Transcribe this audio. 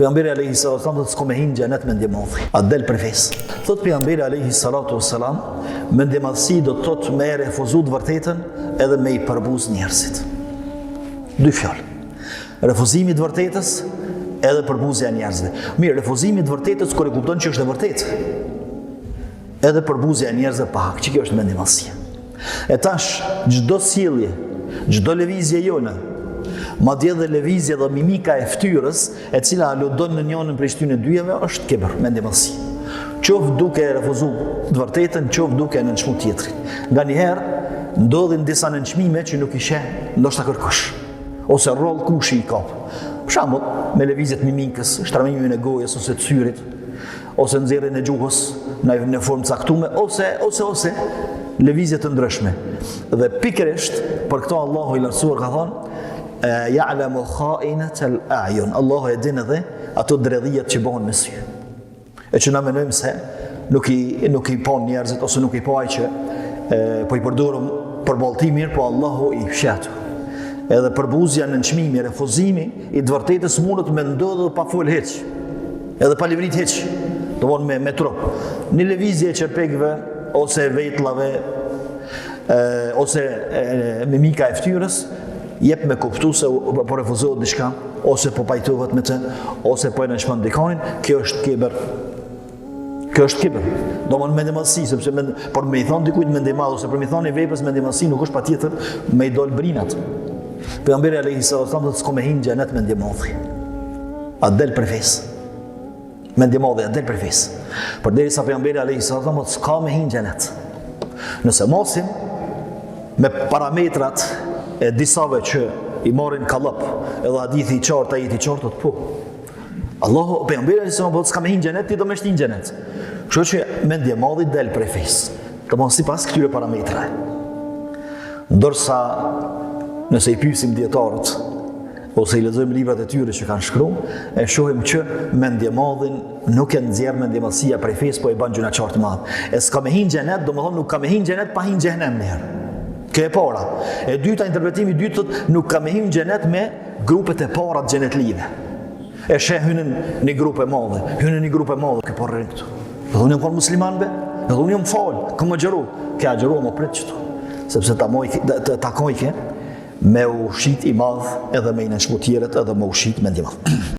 Pejgamberi alayhi salatu wasallam thotë s'ka me hinë xhenet me ndjemadhi. A del për fesë. Thotë pejgamberi alayhi salatu wasallam, me ndjemadhsi do të thotë me refuzu të vërtetën edhe me i përbuz njerëzit. Dy fjalë. Refuzimi të vërtetës edhe përbuzja e njerëzve. Mirë, refuzimi të vërtetës kur e kupton që është e vërtetë. Edhe përbuzja e njerëzve pa hak, që kjo është mendimallësia. E tash çdo sjellje, çdo lëvizje jone, madje edhe lëvizja dhe mimika e fytyrës, e cila aludon në njërin prej këtyre dyjeve, është kibër, mendimallësi. Qoftë duke refuzuar të vërtetën, qoftë duke nënçmuar tjetrin. Nganjëherë ndodhin disa nënçmime që nuk i sheh ndoshta kërkosh, ose rroll kushi i kap. Për shembull, me lëvizjet mimikës, shtramimin e gojës ose të syrit, ose nxjerrjen e gjuhës në formë caktuar, ose lëvizje të ndryshme. Dhe pikërisht për këto Allahu i lartësuar ka thonë ya'lamu kha'inatal a'yun. Allahu e din edhe ato dredhijat që bëhen me sy. E që na mendojmë se nuk i pa njerëzit ose nuk i pa ai që po i përdorim për ballti mirë, po Allahu i fshat. Edhe përbuzja, nënçmimi, refuzimi i të vërtetës mundet me ndodhë pa fol hiç. Edhe pa livrit hiç. Do von me trup. Një lëvizje e çerpekëve ose vetllave ose mimika e fytyrës jep me kuptu se po refuzohet diçka, ose po pajtohet me të, ose po e nënçmon dikonin, kjo është kibër. Kjo është kibër. Do më në mendimallësi, sepse por me i thonë dikujt mendimadh, ose për me i thonë i veprës mendimallësi, nuk është patjetër me i dol brinat. Pejgamberi alayhi salatu wasallam thotë s'ka me hinë xhenet me ndjemadhi. A del për fesë. Me ndjemadhi, a del për fesë. Përderisa pejgamberi alayhi salatu wasallam thotë s'ka me hinë xhenet. Nëse mosim me parametrat e disave që i marrin kallop, edhe hadithi i qartë, ajeti i qartë, po. Allahu pejgamberi alayhi salatu wasallam s'ka me hinë xhenet, ti do me shtin xhenet. Kështu që mendje madhi del prej fesë. Domthon sipas këtyre parametrave. Ndërsa nëse i pyesim dietarët ose i lexojmë librat e tyre që kanë shkruar, e shohim që mendjemadhin nuk e nxjerr mendjemallësia prej fesë, po e bën gjëna qartë të madhe. E s'ka me hinë xhenet, domethënë nuk ka me hinë xhenet pa hinë xhenem herë. Kjo e para. E dyta, interpretimi i dytë thotë nuk ka me hinë xhenet me grupet e para të xhenetlive. E sheh hynën në grupe madhe, që po rrin këtu. Dhe unë jam musliman be, dhe unë jam fal, kam xheru, ka xheru më prit këtu. Sepse takoj ke me ushit i madh edhe me i nënçmu tjerët edhe me ushit me ndjemadh.